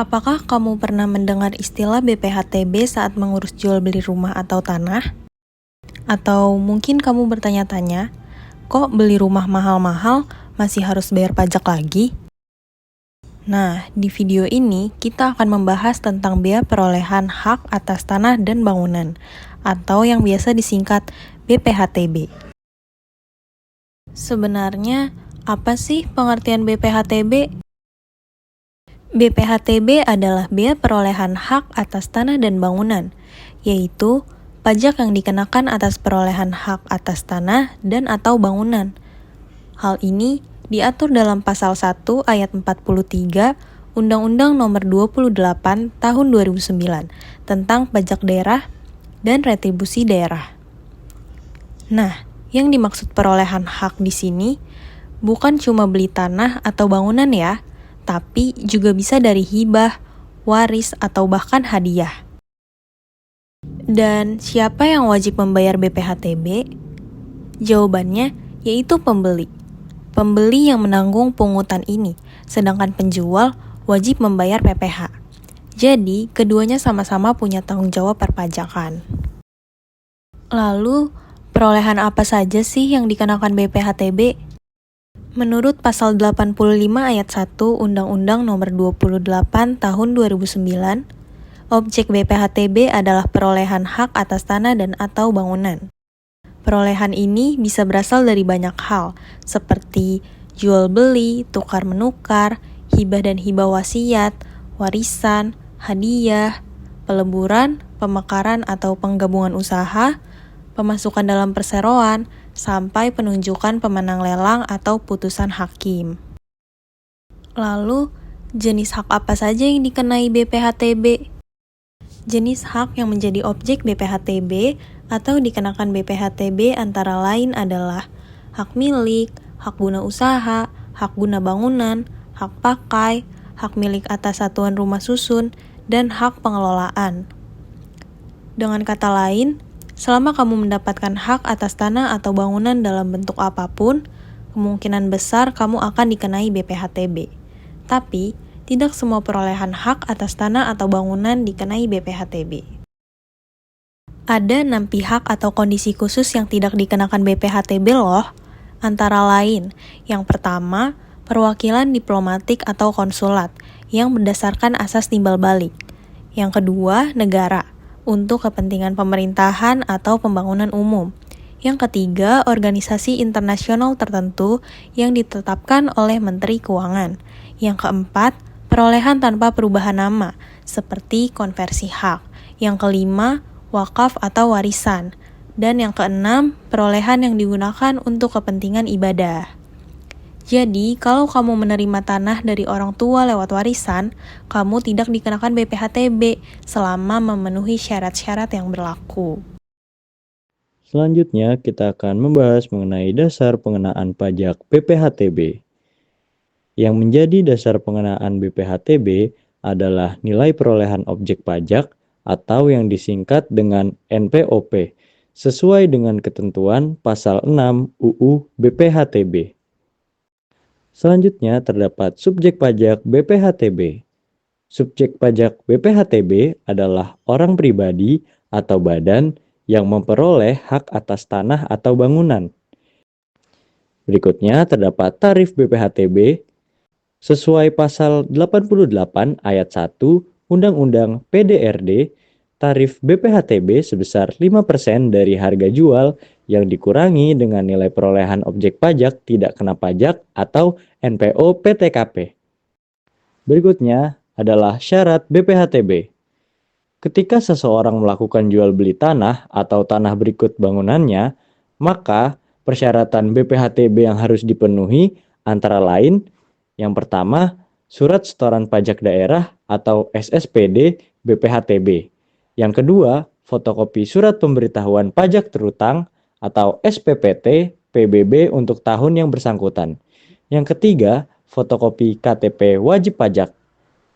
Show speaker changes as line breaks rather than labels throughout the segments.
Apakah kamu pernah mendengar istilah BPHTB saat mengurus jual beli rumah atau tanah? Atau mungkin kamu bertanya-tanya, kok beli rumah mahal-mahal masih harus bayar pajak lagi? Nah, di video ini kita akan membahas tentang bea perolehan hak atas tanah dan bangunan, atau yang biasa disingkat BPHTB. Sebenarnya, apa sih pengertian BPHTB? BPHTB adalah bea perolehan hak atas tanah dan bangunan, yaitu pajak yang dikenakan atas perolehan hak atas tanah dan atau bangunan. Hal ini diatur dalam Pasal 1 Ayat 43 Undang-Undang Nomor 28 Tahun 2009 tentang pajak daerah dan retribusi daerah. Nah, yang dimaksud perolehan hak di sini bukan cuma beli tanah atau bangunan ya, tapi juga bisa dari hibah, waris, atau bahkan hadiah. Dan siapa yang wajib membayar BPHTB? Jawabannya yaitu pembeli. Pembeli yang menanggung pungutan ini, sedangkan penjual wajib membayar PPh. Jadi, keduanya sama-sama punya tanggung jawab perpajakan. Lalu, perolehan apa saja sih yang dikenakan BPHTB? Menurut Pasal 85 Ayat 1 Undang-Undang Nomor 28 Tahun 2009, objek BPHTB adalah perolehan hak atas tanah dan atau bangunan. Perolehan ini bisa berasal dari banyak hal, seperti jual beli, tukar menukar, hibah dan hibah wasiat, warisan, hadiah, peleburan, pemekaran atau penggabungan usaha, pemasukan dalam perseroan, sampai penunjukan pemenang lelang atau putusan hakim. Lalu, jenis hak apa saja yang dikenai BPHTB? Jenis hak yang menjadi objek BPHTB atau dikenakan BPHTB antara lain adalah hak milik, hak guna usaha, hak guna bangunan, hak pakai, hak milik atas satuan rumah susun, dan hak pengelolaan. Dengan kata lain, selama kamu mendapatkan hak atas tanah atau bangunan dalam bentuk apapun, kemungkinan besar kamu akan dikenai BPHTB. Tapi, tidak semua perolehan hak atas tanah atau bangunan dikenai BPHTB. Ada 6 pihak atau kondisi khusus yang tidak dikenakan BPHTB loh. Antara lain, yang pertama, perwakilan diplomatik atau konsulat yang berdasarkan asas timbal balik. Yang kedua, negara untuk kepentingan pemerintahan atau pembangunan umum. Yang ketiga, organisasi internasional tertentu yang ditetapkan oleh Menteri Keuangan. Yang keempat, perolehan tanpa perubahan nama, seperti konversi hak. Yang kelima, wakaf atau warisan. Dan yang keenam, perolehan yang digunakan untuk kepentingan ibadah. Jadi, kalau kamu menerima tanah dari orang tua lewat warisan, kamu tidak dikenakan BPHTB selama memenuhi syarat-syarat yang berlaku.
Selanjutnya, kita akan membahas mengenai dasar pengenaan pajak BPHTB. Yang menjadi dasar pengenaan BPHTB adalah nilai perolehan objek pajak atau yang disingkat dengan NPOP, sesuai dengan ketentuan Pasal 6 UU BPHTB. Selanjutnya terdapat subjek pajak BPHTB. Subjek pajak BPHTB adalah orang pribadi atau badan yang memperoleh hak atas tanah atau bangunan. Berikutnya terdapat tarif BPHTB sesuai Pasal 88 Ayat 1 Undang-Undang PDRD. Tarif BPHTB sebesar 5% dari harga jual yang dikurangi dengan nilai perolehan objek pajak tidak kena pajak atau NPO PTKP. Berikutnya adalah syarat BPHTB. Ketika seseorang melakukan jual beli tanah atau tanah berikut bangunannya, maka persyaratan BPHTB yang harus dipenuhi antara lain: yang pertama, surat setoran pajak daerah atau SSPD BPHTB. Yang kedua, fotokopi surat pemberitahuan pajak terutang atau SPPT PBB untuk tahun yang bersangkutan. Yang ketiga, fotokopi KTP wajib pajak.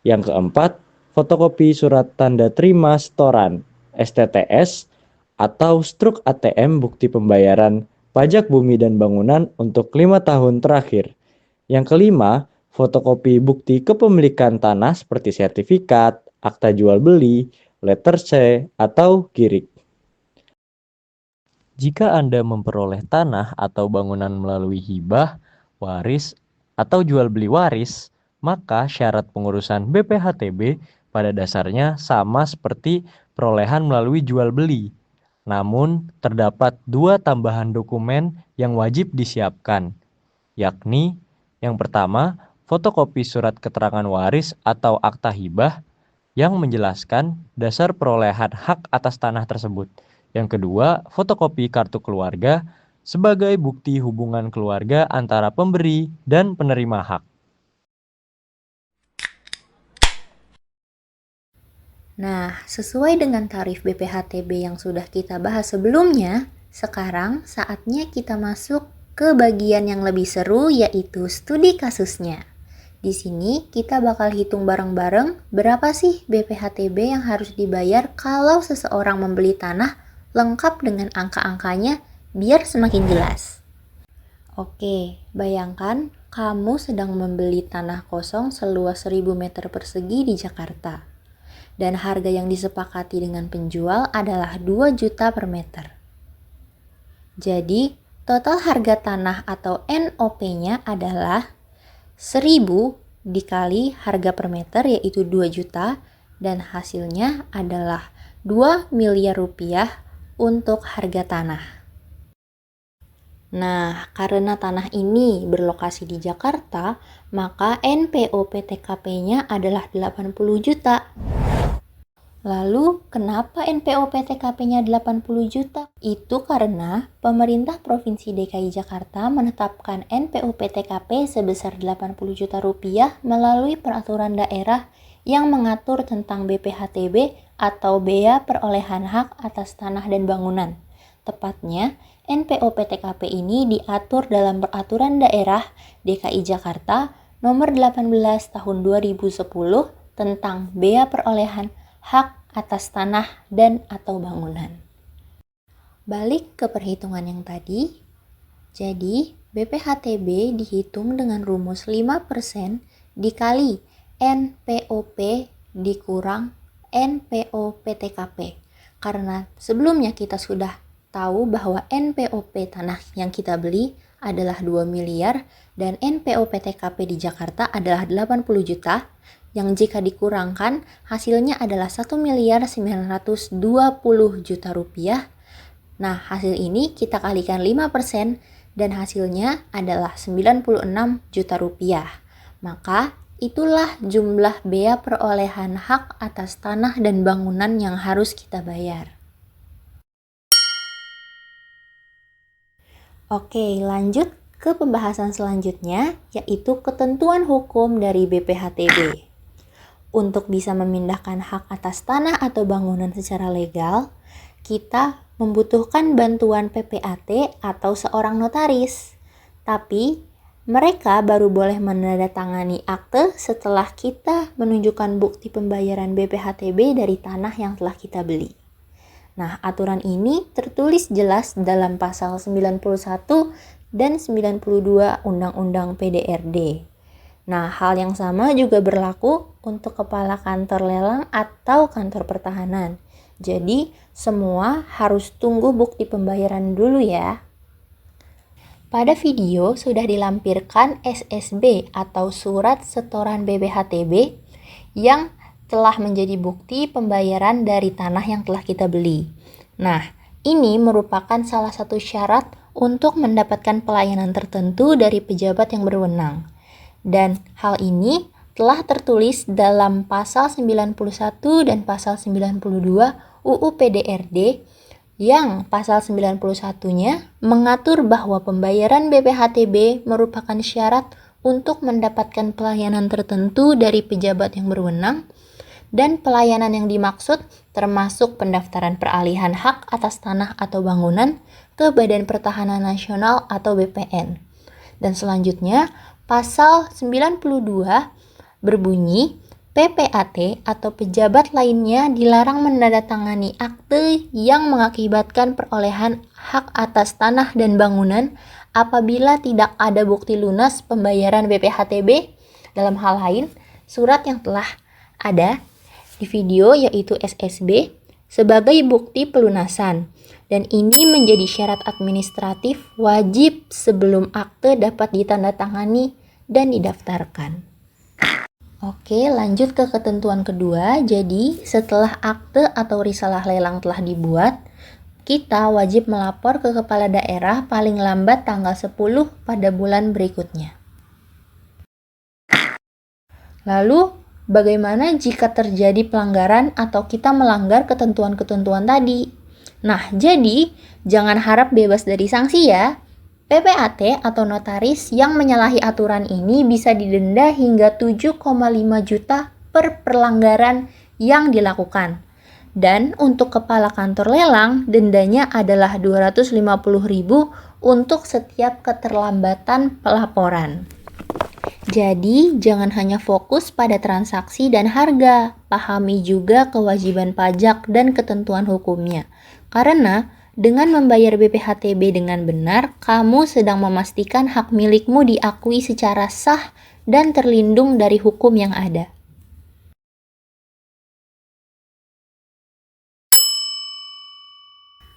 Yang keempat, fotokopi surat tanda terima setoran STTS atau struk ATM bukti pembayaran pajak bumi dan bangunan untuk 5 tahun terakhir. Yang kelima, fotokopi bukti kepemilikan tanah seperti sertifikat, akta jual beli, letter C, atau GIRIK. Jika Anda memperoleh tanah atau bangunan melalui hibah, waris, atau jual beli waris, maka syarat pengurusan BPHTB pada dasarnya sama seperti perolehan melalui jual beli. Namun, terdapat dua tambahan dokumen yang wajib disiapkan, yakni yang pertama, fotokopi surat keterangan waris atau akta hibah yang menjelaskan dasar perolehan hak atas tanah tersebut. Yang kedua, fotokopi kartu keluarga sebagai bukti hubungan keluarga antara pemberi dan penerima hak.
Nah, sesuai dengan tarif BPHTB yang sudah kita bahas sebelumnya, sekarang saatnya kita masuk ke bagian yang lebih seru, yaitu studi kasusnya. Di sini kita bakal hitung bareng-bareng berapa sih BPHTB yang harus dibayar kalau seseorang membeli tanah lengkap dengan angka-angkanya biar semakin jelas. Oke, bayangkan kamu sedang membeli tanah kosong seluas 1000 meter persegi di Jakarta. Dan harga yang disepakati dengan penjual adalah 2 juta per meter. Jadi, total harga tanah atau NOP-nya adalah 1000 dikali harga per meter yaitu 2 juta dan hasilnya adalah 2 miliar rupiah untuk harga tanah. Nah, karena tanah ini berlokasi di Jakarta, maka NPO PTKP-nya adalah 80 juta. Lalu, kenapa NPO PTKP-nya 80 juta? Itu karena pemerintah Provinsi DKI Jakarta menetapkan NPO PTKP sebesar 80 juta rupiah melalui peraturan daerah yang mengatur tentang BPHTB atau Bea Perolehan Hak Atas Tanah dan Bangunan. Tepatnya, NPO PTKP ini diatur dalam Peraturan Daerah DKI Jakarta Nomor 18 Tahun 2010 tentang Bea Perolehan Hak atas tanah dan atau bangunan. Balik ke perhitungan yang tadi, jadi BPHTB dihitung dengan rumus 5% dikali NPOP dikurang NPO PTKP. Karena sebelumnya kita sudah tahu bahwa NPOP tanah yang kita beli adalah 2 miliar dan NPO PTKP di Jakarta adalah 80 juta. Yang jika dikurangkan hasilnya adalah 1.920.000.000 rupiah. Nah, hasil ini kita kalikan 5% dan hasilnya adalah 96 juta rupiah. Maka itulah jumlah bea perolehan hak atas tanah dan bangunan yang harus kita bayar. Oke, lanjut ke pembahasan selanjutnya, yaitu ketentuan hukum dari BPHTB. Untuk bisa memindahkan hak atas tanah atau bangunan secara legal, kita membutuhkan bantuan PPAT atau seorang notaris. Tapi, mereka baru boleh menandatangani akte setelah kita menunjukkan bukti pembayaran BPHTB dari tanah yang telah kita beli. Nah, aturan ini tertulis jelas dalam pasal 91 dan 92 Undang-Undang PDRD. Nah, hal yang sama juga berlaku untuk kepala kantor lelang atau kantor pertahanan. Jadi, semua harus tunggu bukti pembayaran dulu ya. Pada video sudah dilampirkan SSB atau Surat Setoran BPHTB yang telah menjadi bukti pembayaran dari tanah yang telah kita beli. Nah, ini merupakan salah satu syarat untuk mendapatkan pelayanan tertentu dari pejabat yang berwenang. Dan hal ini telah tertulis dalam pasal 91 dan pasal 92 UU PDRD yang pasal 91-nya mengatur bahwa pembayaran BPHTB merupakan syarat untuk mendapatkan pelayanan tertentu dari pejabat yang berwenang dan pelayanan yang dimaksud termasuk pendaftaran peralihan hak atas tanah atau bangunan ke Badan Pertahanan Nasional atau BPN. Dan selanjutnya, pasal 92 berbunyi, PPAT atau pejabat lainnya dilarang menandatangani akte yang mengakibatkan perolehan hak atas tanah dan bangunan apabila tidak ada bukti lunas pembayaran BPHTB Dalam hal lain, surat yang telah ada di video yaitu SSB sebagai bukti pelunasan. Dan ini menjadi syarat administratif wajib sebelum akte dapat ditandatangani dan didaftarkan. Oke, lanjut ke ketentuan kedua. Jadi, setelah akte atau risalah lelang telah dibuat, kita wajib melapor ke kepala daerah paling lambat tanggal 10 pada bulan berikutnya. Lalu, bagaimana jika terjadi pelanggaran atau kita melanggar ketentuan-ketentuan tadi? Nah, jadi jangan harap bebas dari sanksi ya. PPAT atau notaris yang menyalahi aturan ini bisa didenda hingga 7,5 juta per pelanggaran yang dilakukan. Dan untuk kepala kantor lelang, dendanya adalah 250.000 untuk setiap keterlambatan pelaporan. Jadi, jangan hanya fokus pada transaksi dan harga, pahami juga kewajiban pajak dan ketentuan hukumnya. Karena dengan membayar BPHTB dengan benar, kamu sedang memastikan hak milikmu diakui secara sah dan terlindung dari hukum yang ada.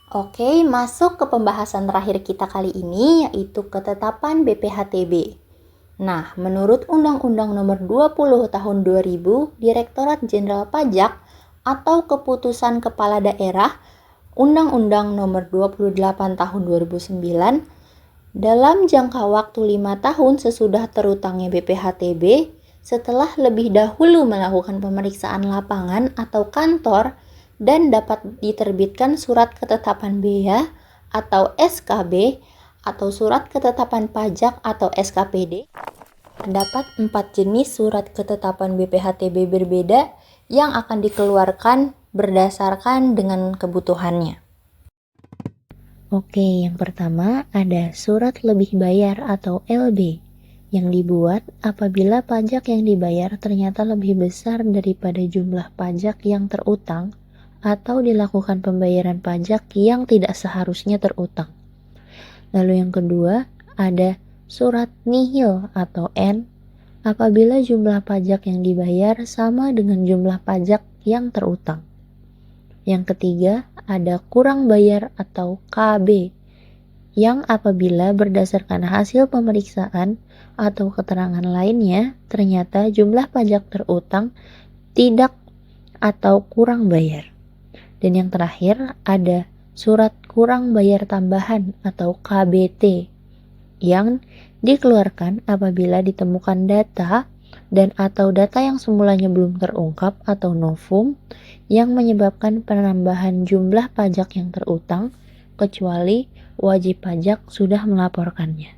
Oke, masuk ke pembahasan terakhir kita kali ini, yaitu ketetapan BPHTB. Nah, menurut Undang-Undang Nomor 20 Tahun 2000, Direktorat Jenderal Pajak atau Keputusan Kepala Daerah Undang-Undang Nomor 28 Tahun 2009, dalam jangka waktu 5 tahun sesudah terutangnya BPHTB, setelah lebih dahulu melakukan pemeriksaan lapangan atau kantor dan dapat diterbitkan surat ketetapan bea atau SKB atau surat ketetapan pajak atau SKPD, terdapat 4 jenis surat ketetapan BPHTB berbeda yang akan dikeluarkan berdasarkan dengan kebutuhannya. Oke, yang pertama ada surat lebih bayar atau LB yang dibuat apabila pajak yang dibayar ternyata lebih besar daripada jumlah pajak yang terutang atau dilakukan pembayaran pajak yang tidak seharusnya terutang. Lalu yang kedua ada surat nihil atau N apabila jumlah pajak yang dibayar sama dengan jumlah pajak yang terutang. Yang ketiga, ada kurang bayar atau KB, yang apabila berdasarkan hasil pemeriksaan atau keterangan lainnya, ternyata jumlah pajak terutang tidak atau kurang bayar. Dan yang terakhir, ada surat kurang bayar tambahan atau KBT, yang dikeluarkan apabila ditemukan data dan atau data yang semulanya belum terungkap atau novum yang menyebabkan penambahan jumlah pajak yang terutang kecuali wajib pajak sudah melaporkannya.